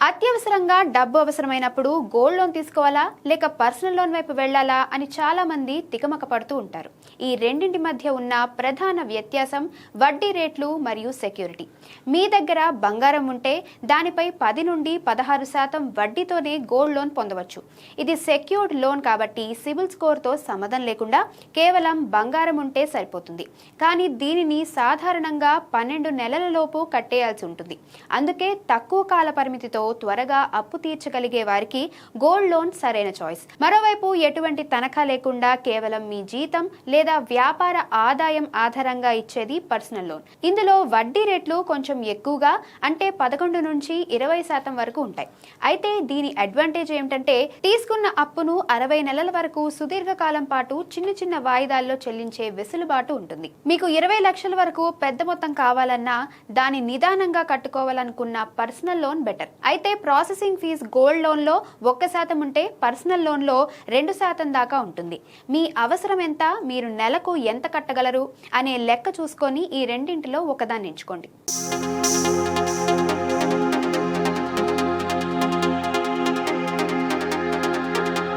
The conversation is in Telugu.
అత్యవసరంగా డబ్బు అవసరమైనప్పుడు గోల్డ్ లోన్ తీసుకోవాలా లేక పర్సనల్ లోన్ వైపు వెళ్లాలా అని చాలా మంది తికమక పడుతూ ఉంటారు. ఈ రెండింటి మధ్య ఉన్న ప్రధాన వ్యత్యాసం వడ్డీ రేట్లు మరియు సెక్యూరిటీ. మీ దగ్గర బంగారం ఉంటే దానిపై 10 నుండి 16% వడ్డీతోనే గోల్డ్ లోన్ పొందవచ్చు. ఇది సెక్యూర్డ్ లోన్ కాబట్టి సిబిల్ స్కోర్తో సంబంధం లేకుండా కేవలం బంగారం ఉంటే సరిపోతుంది. కానీ దీనిని సాధారణంగా 12 నెలల లోపు కట్టేయాల్సి ఉంటుంది. అందుకే తక్కువ కాల పరిమితితో త్వరగా అప్పు తీర్చగలిగే వారికి గోల్డ్ లోన్ సరైన చాయిస్. మరోవైపు ఎటువంటి తనఖా లేకుండా కేవలం మీ జీతం లేదా వ్యాపార ఆదాయం ఆధారంగా ఇచ్చేది పర్సనల్ లోన్. ఇందులో వడ్డీ రేట్లు కొంచెం ఎక్కువగా అంటే 11 నుంచి 20% వరకు ఉంటాయి. అయితే దీని అడ్వాంటేజ్ ఏమిటంటే తీసుకున్న అప్పును 60 నెలల వరకు సుదీర్ఘకాలం పాటు చిన్న చిన్న వాయిదాల్లో చెల్లించే వెసులుబాటు ఉంటుంది. మీకు 20 లక్షల వరకు పెద్ద మొత్తం కావాలన్నా దాని నిదానంగా కట్టుకోవాలనుకున్న పర్సనల్ లోన్ బెటర్. అయితే ప్రాసెసింగ్ ఫీజు గోల్డ్ లోన్ లో 1% ఉంటే పర్సనల్ లోన్ లో 2% దాకా ఉంటుంది. మీ అవసరం ఎంత, మీరు నెలకు ఎంత కట్టగలరు అనే లెక్క చూసుకొని ఈ రెండింటిలో ఒకదాన్ని ఎంచుకోండి.